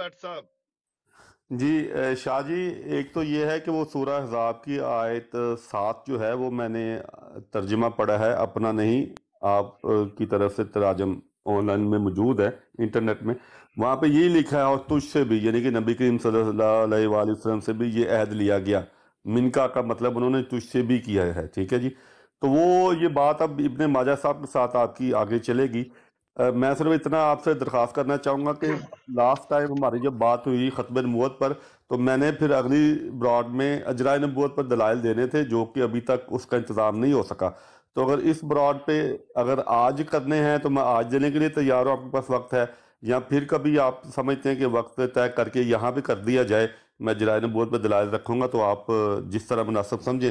But صاحب جی شاہ جی، ایک تو یہ ہے کہ وہ سورہ احزاب کی آیت 7 جو ہے وہ میں نے ترجمہ پڑھا ہے، اپنا نہیں، آپ کی طرف سے تراجم آن لائن میں موجود ہے انٹرنیٹ میں. وہاں پہ یہی لکھا ہے اور تجھ سے بھی، یعنی کہ نبی کریم صلی اللہ علیہ وآلہ وسلم سے بھی یہ عہد لیا گیا. منکا کا مطلب انہوں نے تجھ سے بھی کیا ہے، ٹھیک ہے جی. تو وہ یہ بات اب ابن ماجہ صاحب کے ساتھ آپ کی آگے چلے گی. میں صرف اتنا آپ سے درخواست کرنا چاہوں گا کہ لاسٹ ٹائم ہماری جب بات ہوئی ختم نبوت پر، تو میں نے پھر اگلی براڈ میں اجرائے نبوت پر دلائل دینے تھے، جو کہ ابھی تک اس کا انتظام نہیں ہو سکا. تو اگر اس براڈ پہ اگر آج کرنے ہیں تو میں آج دینے کے لیے تیار ہوں، آپ کے پاس وقت ہے، یا پھر کبھی آپ سمجھتے ہیں کہ وقت طے کر کے یہاں بھی کر دیا جائے. میں اجرائے نبوت پہ دلائل رکھوں گا، تو آپ جس طرح مناسب سمجھیں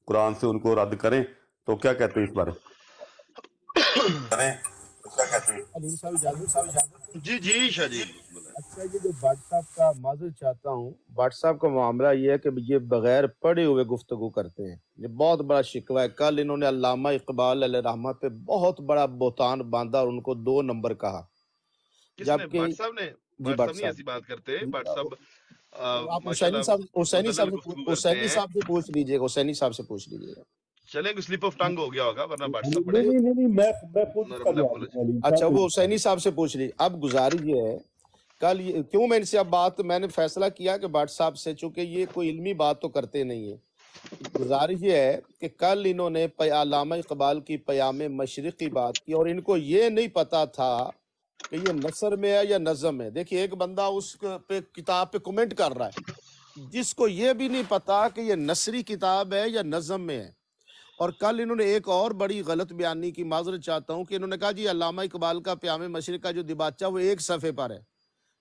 قرآن سے ان کو رد کریں. تو کیا کہتے ہیں اس بارے؟ علیم صاحب اجازت؟ جی جی شاہ جی. اچھا، یہ جو بٹ صاحب کا معذرت چاہتا ہوں، بٹ صاحب کا معاملہ یہ ہے کہ یہ بغیر پڑھے ہوئے گفتگو کرتے ہیں. یہ بہت بڑا شکوہ ہے. کل انہوں نے علامہ اقبال علیہ رحمہ پہ بہت بڑا بہتان باندھا اور ان کو 2 نمبر کہا. کس نے؟ جبکہ بٹ صاحب نے؟ جی بٹ بٹ صاحب نہیں صاحب، ایسی بات کرتے. بٹ صاحب آپ ماشاءاللہ حسینی مدلل گفتگو کرتے ہیں. صاحب سے پوچھ لیجیے گا، حسینی صاحب سے پوچھ لیجیے گا. چلیں کہ سلپ آف ٹنگ ہو گیا ہوگا، ورنہ بٹ صاحب بڑے نہیں، میں خود اس کا نرم جواب لفظ. دوں گا علیم اچھا، صاحب. وہ حسینی صاحب سے پوچھ لیجیے. اب گزارش یہ ہے، کل کیوں میں ان سے اب بات میں نے فیصلہ کیا کہ بٹ صاحب سے، چونکہ یہ کوئی علمی بات تو کرتے نہیں ہیں، گزارش یہ ہے کہ کل انہوں نے علامہ اقبال کی پیام مشرق کی بات کی، اور ان کو یہ نہیں پتا تھا کہ یہ نثر میں ہے یا نظم ہے. دیکھیے، ایک بندہ اس پہ کتاب پہ کمنٹ کر رہا ہے جس کو یہ بھی نہیں پتا کہ یہ نثری کتاب ہے یا نظم میں ہے. اور کل انہوں نے ایک اور بڑی غلط بیانی کی، معذرت چاہتا ہوں، کہ انہوں نے کہا جی علامہ اقبال کا پیام مشرق کا جو دیباچہ وہ 1 صفحے پر ہے،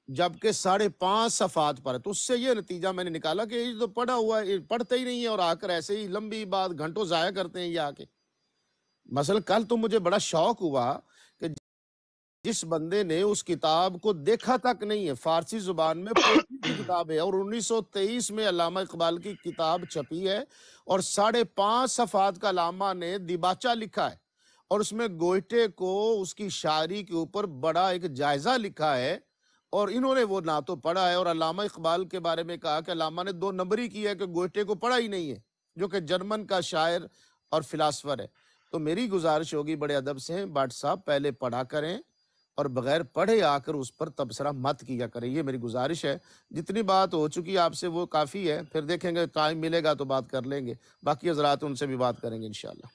جبکہ 5.5 صفحات پر ہے. تو اس سے یہ نتیجہ میں نے نکالا کہ یہ تو پڑھا ہوا ہے، پڑھتے ہی نہیں ہے، اور آ کر ایسے ہی لمبی بات گھنٹوں ضائع کرتے ہیں یہ آ کے. مثلا کل تو مجھے بڑا شوق ہوا کہ جس بندے نے اس کتاب کو دیکھا تک نہیں ہے، فارسی زبان میں پوئٹری کی کتاب ہے، اور 1923 میں علامہ اقبال کی کتاب چھپی ہے، اور 5.5 صفحات کا علامہ نے دیباچہ لکھا ہے، اور اس میں گوئٹے کو اس کی شاعری کے اوپر بڑا ایک جائزہ لکھا ہے، اور انہوں نے وہ نہ تو پڑھا ہے. اور علامہ اقبال کے بارے میں کہا کہ علامہ نے 2 نمبری کی ہے کہ گوئٹے کو پڑھا ہی نہیں ہے، جو کہ جرمن کا شاعر اور فلاسفر ہے. تو میری گزارش ہوگی بڑے ادب سے، بٹ صاحب پہلے پڑھا کریں اور بغیر پڑھے آ کر اس پر تبصرہ مت کیا کریں. یہ میری گزارش ہے. جتنی بات ہو چکی آپ سے وہ کافی ہے، پھر دیکھیں گے ٹائم ملے گا تو بات کر لیں گے، باقی حضرات ان سے بھی بات کریں گے انشاءاللہ.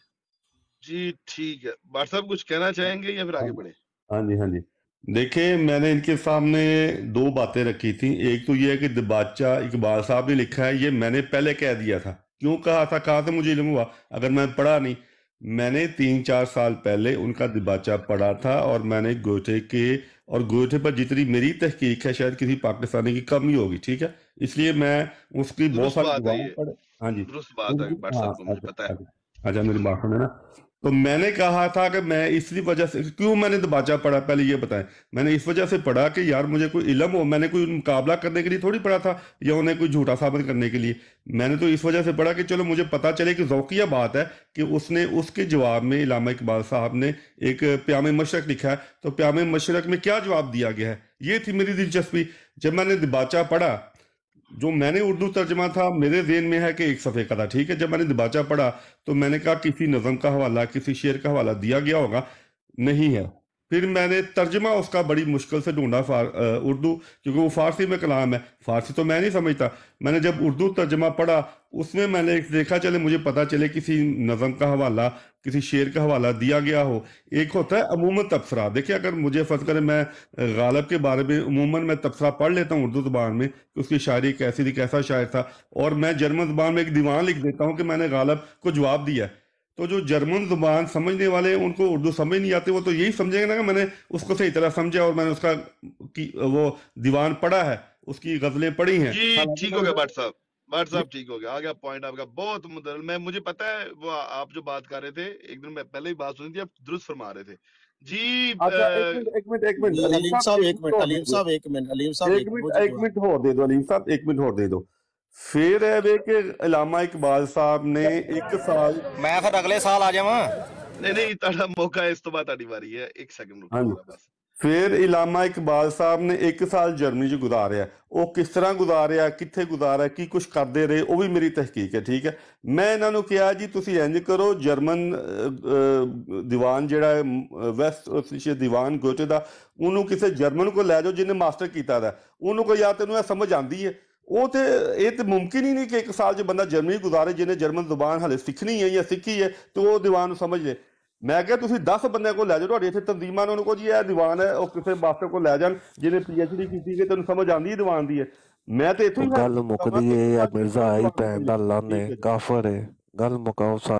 جی ٹھیک ہے. بٹ صاحب کچھ کہنا چاہیں گے یا پھر آگے بڑھیں؟ ہاں جی، ہاں جی. دیکھیں، میں نے ان کے سامنے 2 باتیں رکھی تھیں. ایک تو یہ ہے کہ دیباچہ اقبال صاحب نے لکھا ہے، یہ میں نے پہلے کہہ دیا تھا. کیوں کہا تھا؟ کہاں سے مجھے علم ہوا اگر میں پڑھا نہیں؟ میں نے 3-4 سال پہلے ان کا دیباچہ پڑھا تھا، اور میں نے گوئٹے کے، اور گوئٹے پر جتنی میری تحقیق ہے شاید کسی پاکستانی کی کم ہی ہوگی، ٹھیک ہے. اس لیے میں اس کی بہت درست ساری بات ہے، دعائیں یہ پڑھ. ہاں جی. درست بات ہے بٹ ہاں، صاحب کو مجھے پتا ہے. اچھا میری بات سنیں نا. تو میں نے کہا تھا کہ میں اس وجہ سے، کیوں میں نے دیباچہ پڑھا پہلے یہ بتائیں. میں نے اس وجہ سے پڑھا کہ یار مجھے کوئی علم ہو. میں نے کوئی مقابلہ کرنے کے لیے تھوڑی پڑھا تھا، یا انہیں کوئی جھوٹا ثابت کرنے کے لیے. میں نے تو اس وجہ سے پڑھا کہ چلو مجھے پتا چلے کہ ذوقیہ بات ہے کہ اس نے اس کے جواب میں علامہ اقبال صاحب نے ایک پیام مشرق لکھا ہے، تو پیام مشرق میں کیا جواب دیا گیا ہے. یہ تھی میری دلچسپی. جب میں نے دیباچہ پڑھا، جو میں نے اردو ترجمہ تھا میرے ذہن میں ہے کہ 1 صفحے کا تھا، ٹھیک ہے. جب میں نے دیباچہ پڑھا تو میں نے کہا کسی نظم کا حوالہ، کسی شعر کا حوالہ دیا گیا ہوگا، نہیں ہے. پھر میں نے ترجمہ اس کا بڑی مشکل سے ڈھونڈا اردو، کیونکہ وہ فارسی میں کلام ہے، فارسی تو میں نہیں سمجھتا. میں نے جب اردو ترجمہ پڑھا، اس میں میں نے دیکھا چلے مجھے پتا چلے کسی نظم کا حوالہ، کسی شعر کا حوالہ دیا گیا ہو. ایک ہوتا ہے عموماً تبصرہ. دیکھیں، اگر مجھے فرض کرے میں غالب کے بارے میں عموماً میں تبصرہ پڑھ لیتا ہوں اردو زبان میں کہ اس کی شاعری کیسی تھی، کیسا شاعر تھا، اور میں جرمن زبان میں ایک دیوان لکھ دیتا ہوں کہ میں نے غالب کو جواب دیا ہے. تو جو جرمن زبان سمجھنے والے ان کو اردو سمجھ نہیں آتے، وہ تو یہی سمجھیں گے نا کہ میں نے اس کو صحیح طرح سمجھا اور میں نے اس کا وہ دیوان پڑھا ہے، اس کی غزلیں پڑھی ہیں. جی ٹھیک ہو گیا بٹ صاحب. بٹ صاحب ٹھیک ہو گیا، آ گیا پوائنٹ آپ کا بہت مدلل. میں مجھے پتا ہے وہ آپ جو بات کر رہے تھے، ایک دن میں پہلے ہی بات سنی تھی، آپ درست فرما رہے تھے. جی اچھا ایک منٹ علیم صاحب ایک منٹ اور دے دو. علیم صاحب 1 منٹ اور دے دو. پھر ہے وہ کہ علامہ اقبال صاحب نے 1 سال، میں پھر اگلے سال آ جاواں. نہیں تاڑا موقع ہے، اس تو بات آڑی باری ہے. 1 سیکنڈ ہاں جی، رکو بس. ਫਿਰ ਇਲਾਮਾ ਇਕਬਾਲ ਸਾਹਿਬ ਨੇ 1 ਸਾਲ ਜਰਮਨੀ 'ਚ ਗੁਜ਼ਾਰਿਆ। ਉਹ ਕਿਸ ਤਰ੍ਹਾਂ ਗੁਜ਼ਾਰਿਆ, ਕਿੱਥੇ ਗੁਜ਼ਾਰਿਆ, ਕੀ ਕੁਝ ਕਰਦੇ ਰਹੇ, ਉਹ ਵੀ ਮੇਰੀ ਤਹਿਕੀਕ ਹੈ। ਠੀਕ ਹੈ, ਮੈਂ ਇਹਨਾਂ ਨੂੰ ਕਿਹਾ ਜੀ ਤੁਸੀਂ ਇੰਜ ਕਰੋ, ਜਰਮਨ ਦੀਵਾਨ ਜਿਹੜਾ ਹੈ ਵੈਸਟ ਏਸ਼ੀਆ ਦੀਵਾਨ ਗੋਟੇ ਦਾ, ਉਹਨੂੰ ਕਿਸੇ ਜਰਮਨ ਕੋਲ ਲੈ ਜਾਓ ਜਿਹਨੇ ਮਾਸਟਰ ਕੀਤਾ ਦਾ, ਉਹਨੂੰ ਕੋਈ ਯਾਰ ਤੈਨੂੰ ਇਹ ਸਮਝ ਆਉਂਦੀ ਹੈ। ਉਹ ਤੇ ਇਹ ਤੇ ਮੁਮਕਿਨ ਹੀ ਨਹੀਂ ਕਿ 1 ਸਾਲ 'ਚ ਬੰਦਾ ਜਰਮਨੀ ਗੁਜ਼ਾਰੇ ਜਿਹਨੇ ਜਰਮਨ ਜ਼ੁਬਾਨ ਹਲੇ ਸਿੱਖਣੀ ਹੈ ਜਾਂ ਸਿੱਖੀ ਹੈ ਤੇ ਉਹ ਦੀਵਾਨ ਨੂੰ ਸਮਝ ਲੈ। ਮੈਂ ਕਿਹਾ ਤੁਸੀਂ 10 ਬੰਦਿਆਂ ਕੋਲ ਲੈ ਜਾਓ, ਤੁਹਾਡੇ ਇੱਥੇ ਤਨਜ਼ੀਮਾਂ ਨੇ, ਉਹਨੂੰ ਕਹੋ ਜੀ ਇਹ ਦੀਵਾਨ ਹੈ, ਉਹ ਕਿਸੇ ਮਾਸਟਰ ਕੋਲ ਲੈ ਜਾਣ ਜਿਹਨੇ PhD ਕੀਤੀ ਕਿ ਤੈਨੂੰ ਸਮਝ ਆਉਂਦੀ ਹੈ ਦੀਵਾਨ ਦੀ ਹੈ। ਮੈਂ ਤੇ ਇੱਥੋਂ ਹੀ ਗੱਲ ਮੁੱਕਦੀ ਹੈ ਜਾਂ ਮਿਰਜ਼ਾ ਆਈ ਭੈਣ ਦਾ ਲਾਨੇ ਕਾਫਰ ਹੈ, ਗੱਲ ਮੁਕਾਓ।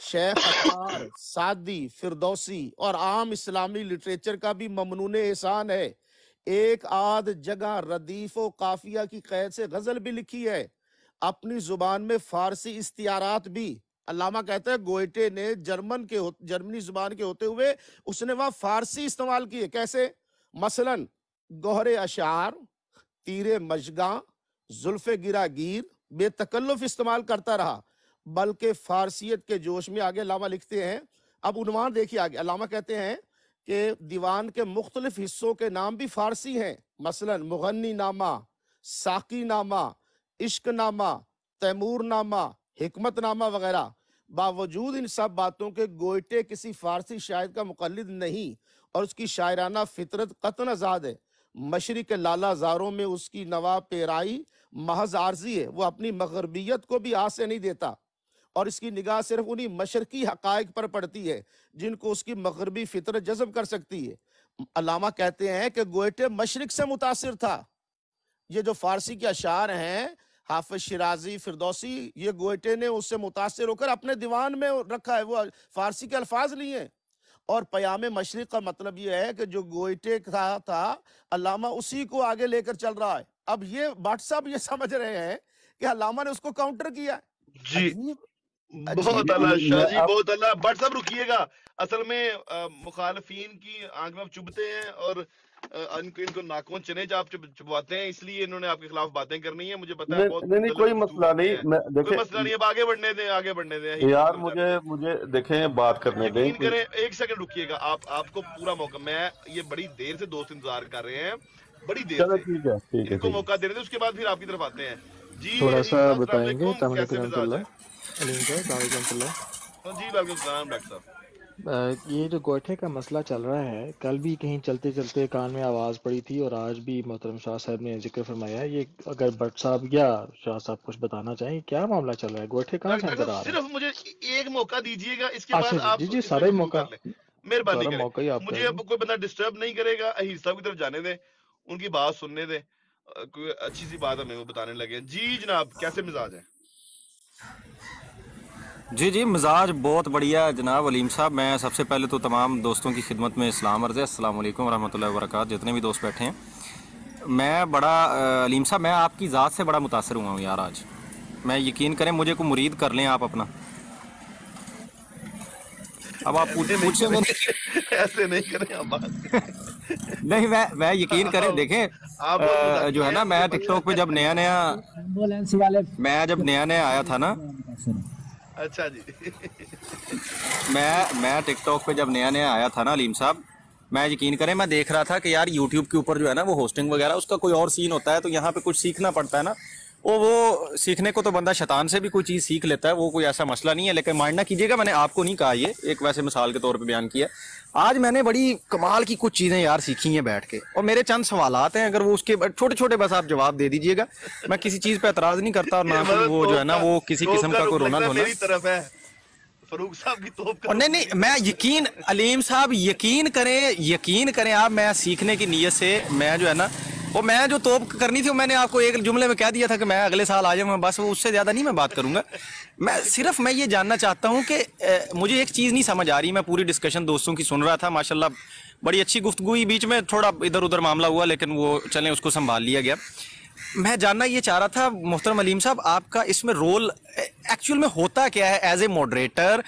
شیخ عطار، سعدی، فردوسی اور عام اسلامی لٹریچر کا بھی ممنون احسان ہے۔ ایک آدھ جگہ ردیف و قافیہ کی قید سے غزل بھی لکھی ہے، اپنی زبان میں فارسی استعارات بھی۔ علامہ کہتا ہے گوئٹے نے جرمنی زبان کے ہوتے ہوئے اس نے وہاں فارسی استعمال کی ہے۔ کیسے؟ مثلاً گوہر اشعار، تیر مشگاں، زلف گرا گیر بے تکلف استعمال کرتا رہا، بلکہ فارسیت کے جوش میں آگے علامہ لکھتے ہیں، اب عنوان دیکھیے آگے، علامہ کہتے ہیں کہ دیوان کے مختلف حصوں کے نام بھی فارسی ہیں، مثلاً مغنی نامہ، ساقی نامہ، عشق نامہ، تیمور نامہ، حکمت نامہ وغیرہ۔ باوجود ان سب باتوں کے گوئٹے کسی فارسی شاعر کا مقلد نہیں اور اس کی شاعرانہ فطرت قطعاً آزاد ہے۔ مشرق لالا زاروں میں اس کی نوا پیرائی محض عارضی ہے، وہ اپنی مغربیت کو بھی آس سے نہیں دیتا اور اس کی نگاہ صرف انہی مشرقی حقائق پر پڑتی ہے جن کو اس کی مغربی فطرت جذب کر سکتی ہے۔ علامہ کہتے ہیں کہ گوئٹے مشرق سے متاثر تھا۔ یہ جو فارسی کے اشعار ہیں، حافظ شیرازی، فردوسی، یہ گوئٹے نے اس سے متاثر ہو کر اپنے دیوان میں رکھا ہے، وہ فارسی کے الفاظ نہیں ہیں۔ اور پیام مشرق کا مطلب یہ ہے کہ جو گوئٹے کا تھا علامہ اسی کو آگے لے کر چل رہا ہے۔ اب یہ بٹ صاحب یہ سمجھ رہے ہیں کہ علامہ نے اس کو کاؤنٹر کیا ہے۔ جی بہت اللہ شاہ جی، بہت اللہ۔ بٹ صاحب رکیے گا، اصل میں مخالفین کی آنکھ میں چبھتے ہیں اور ان کو ناخن چنے آپ چبواتے ہیں، اس لیے انہوں نے آپ کے خلاف باتیں کرنی ہیں، مجھے پتا ہے۔ نہیں کوئی مسئلہ نہیں، کوئی مسئلہ نہیں، اب آگے بڑھنے دیں، آگے بڑھنے دیں یار، مجھے دیکھیں بات کرنے دیں۔ یقین کریں، ایک سیکنڈ رکیے گا، آپ کو پورا موقع، میں یہ بڑی دیر سے دوست انتظار کر رہے ہیں، بڑی دیر سے، ان کو موقع دے رہے تھے، اس کے بعد پھر آپ کی طرف آتے ہیں۔ جی تھوڑا سا بتائیں گے؟ کیسے مزاج ہے؟ علیم صاحب السلام علیکم۔ جی وعلیکم السلام ڈاکٹر صاحب۔ یہ جو گوئٹے کا مسئلہ چل رہا ہے، کل بھی کہیں چلتے چلتے کان میں آواز پڑی تھی اور آج بھی محترم شاہ صاحب نے ذکر فرمایا ہے۔ یہ اگر بٹ صاحب یا شاہ صاحب کچھ بتانا چاہیں، کیا معاملہ چل رہا ہے؟ گوئٹے کہاں سے نظر آ رہا ہے؟ صرف مجھے ایک موقع دیجیے گا، اس کے بعد آپ جی سارے موقع، مہربانی کریں، موقع ہی آپ مجھے اب کوئی بندہ ڈسٹرب نہیں کرے گا، اہیر صاحب کی طرف جانے دیں، ان کی بات سننے دیں، کوئی اچھی سی بات ہمیں وہ بتانے لگے۔ جی جناب، کیسے مزاج ہے؟ جی مزاج بہت بڑھیا ہے جناب علیم صاحب۔ میں سب سے پہلے تو تمام دوستوں کی خدمت میں اسلام عرض ہے، السلام علیکم ورحمۃ اللہ وبرکاتہ، جتنے بھی دوست بیٹھے ہیں۔ میں بڑا علیم صاحب، میں آپ کی ذات سے بڑا متاثر ہوا ہوں یار آج۔ میں یقین کریں، مجھے کو مرید کر لیں آپ اپنا۔ اب آپ پوچھیں گے ایسے نہیں کریں آپ بات نہیں، میں یقین کریں، دیکھیں جو ہے نا، میں ٹک ٹاک پہ جب نیا آیا تھا نا، اچھا جی، میں ٹک ٹاک پہ جب نیا آیا تھا نا علیم صاحب، میں یقین کریں، میں دیکھ رہا تھا کہ یار یوٹیوب کے اوپر جو ہے نا وہ ہوسٹنگ وغیرہ اس کا کوئی اور سین ہوتا ہے، تو یہاں پہ کچھ سیکھنا پڑتا ہے نا، وہ سیکھنے کو تو بندہ شیطان سے بھی کوئی چیز سیکھ لیتا ہے، وہ کوئی ایسا مسئلہ نہیں ہے، لیکن مائنڈ نہ کیجیے گا، میں نے آپ کو نہیں کہا، یہ ایک ویسے مثال کے طور پہ بیان کیا۔ آج میں نے بڑی کمال کی کچھ چیزیں یار سیکھی ہیں بیٹھ کے، اور میرے چند سوالات ہیں، اگر وہ اس کے چھوٹے چھوٹے بس آپ جواب دے دیجیے گا، میں کسی چیز پہ اعتراض نہیں کرتا، اور نہ وہ جو ہے نا وہ کسی قسم کا کوئی رونا دھونا۔ میری طرف ہے فاروق صاحب کی توپ کا، نہیں میں یقین، علیم صاحب یقین کریں آپ، میں سیکھنے کی نیت سے میں جو ہے نا وہ میں جو توپ کرنی تھی، میں نے آپ کو ایک جملے میں کہہ دیا تھا کہ میں اگلے سال آ جاؤں گا، بس وہ اس سے زیادہ نہیں میں بات کروں گا۔ میں یہ جاننا چاہتا ہوں کہ مجھے ایک چیز نہیں سمجھ آ رہی، میں پوری ڈسکشن دوستوں کی سن رہا تھا، ماشاءاللہ بڑی اچھی گفتگو ہوئی، بیچ میں تھوڑا ادھر ادھر معاملہ ہوا، لیکن وہ چلیں اس کو سنبھال لیا گیا۔ میں جاننا یہ چاہ رہا تھا محترم علیم صاحب، آپ کا اس میں رول ایکچوئل میں ہوتا کیا ہے ایز اے ماڈریٹر،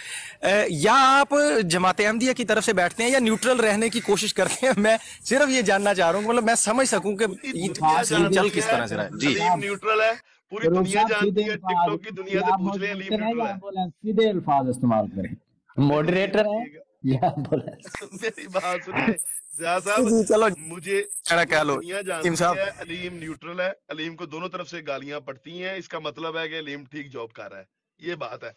یا آپ جماعت احمدیہ کی طرف سے بیٹھتے ہیں یا نیوٹرل رہنے کی کوشش کرتے ہیں؟ میں صرف یہ جاننا چاہ رہا ہوں، مطلب میں سمجھ سکوں کہ چل کس طرح سے رہا ہے۔ جی نیوٹرل ہے، پوری دنیا جانتی ہے، ٹک ٹاک کی دنیا سے پوچھ لیں، علیم نیوٹرل ہے، سیدھے الفاظ استعمال کریں، ماڈریٹر ہے یا میری بات سنیں زیاد صاحب، چلو مجھے کہہ لو دنیا جانتی ہے علیم نیوٹرل ہے، علیم کو دونوں طرف سے گالیاں پڑتی ہیں، اس کا مطلب ہے کہ علیم ٹھیک جاب کر رہا ہے، یہ بات ہے۔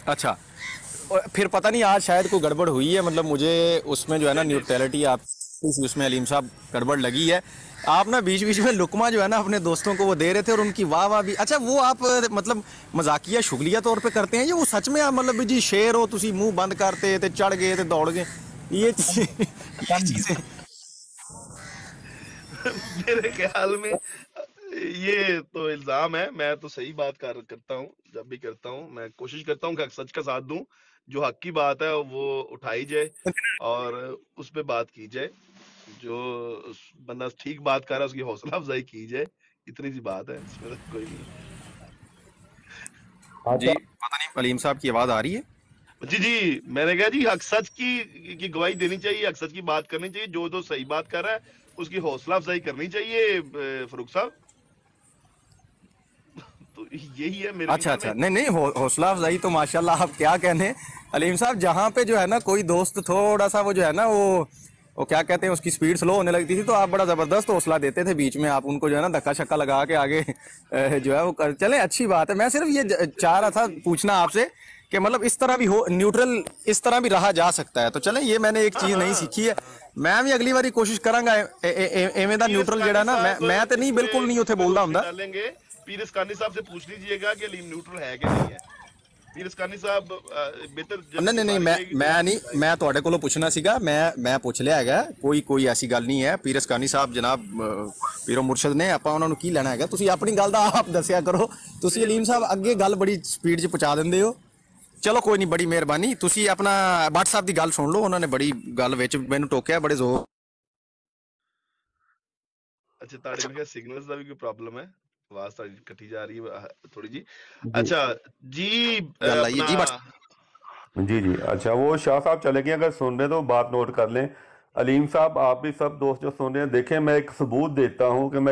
اچھا، پھر پتہ نہیں آج شاید کوئی گڑبڑ ہوئی ہے، مطلب مجھے اس میں جو ہے نا نیوٹرلٹی آپ اس میں علیم صاحب گڑبڑ لگی ہے۔ آپ نا بیچ بیچ میں لقمہ جو ہے نا اپنے دوستوں کو وہ دے رہے تھے، اور ان کی واہ واہ بھی، اچھا وہ آپ مطلب مذاقیہ شغلیہ طور پہ کرتے ہیں، یا وہ سچ میں آپ مطلب جی شیر ہو تسی منہ بند کرتے تے چڑھ گئے تے دوڑ گئے، یہ چیزیں میرے خیال میں یہ تو الزام ہے. میں تو صحیح بات کرتا ہوں, جب بھی کرتا ہوں میں کوشش کرتا ہوں کہ سچ کا ساتھ دوں. جو حق کی بات ہے وہ اٹھائی جائے اور اس پہ بات کی جائے. جو بندہ ٹھیک بات کر رہا ہے اس کی حوصلہ افزائی کی جائے. اتنی سی بات ہے, اس میں کوئی نہیں. جی پتہ نہیں علیم صاحب کی آواز آ رہی ہے؟ جی میں نے کہا جی حق سچ کی گواہی دینی چاہیے, حق سچ کی بات کرنی چاہیے. جو صحیح بات کر رہا ہے اس کی حوصلہ افزائی کرنی چاہیے فاروق صاحب. تو یہی ہے میرے اچھا نہیں حوصلہ افزائی تو ماشاءاللہ آپ کیا کہنے علیم صاحب. جہاں پہ جو ہے نا کوئی دوست تھوڑا سا وہ جو ہے نا وہ کیا کہتے ہیں اس کی سپیڈ سلو ہونے لگتی تھی تو آپ بڑا زبردست حوصلہ دیتے تھے بیچ میں. آپ ان کو جو ہے نا دھکا شکا لگا کے آگے جو ہے وہ چلیں اچھی بات ہے. میں صرف یہ چاہ رہا تھا پوچھنا آپ سے کہ مطلب اس طرح بھی ہو نیوٹرل اس طرح بھی رہا جا سکتا ہے. تو چلیں یہ میں نے ایک چیز نہیں سیکھی ہے. میں بھی اگلی باری کوشش کروں گا ایویں دا نیوٹرل جڑا نا میں تے نہیں بالکل نہیں اتنے بولدا ہوندا. پیر اسکانی صاحب سے پوچھ لیجئے گا کہ علیم نیوٹرل ہے کہ نہیں ہے. پیر اسکانی صاحب بہتر نہیں میں نہیں میں تواڈے کولوں پوچھنا سیگا. میں پوچھ لیا ہے کوئی ایسی گل نہیں ہے. پیر اسکانی صاحب جناب پیرو مرشد نے آپ انہاں نوں کی لینا ہے. تسی اپنی گل دا آپ دسیا کرو. تسی علیم صاحب اگے گل بڑی سپیڈ 'چ پہنچا دیندے ہو. چلو کوئی نہیں, بڑی مہربانی. تسی اپنا بٹ صاحب دی گل سن لو. انہوں نے بڑی گل وچ مینوں ٹوکیا بڑے زور. اچھا تاڑے میں سگنلز دا بھی کوئی پرابلم ہے, آواز تھوڑی کٹی جا رہی ہے تھوڑی جی. اچھا جی جی اچھا وہ شاہ صاحب چلے گئے, اگر سن رہے تو بات نوٹ کر لیں. علیم صاحب آپ بھی سب دوست جو سن رہے ہیں دیکھیں, میں ایک ثبوت دیتا ہوں کہ میں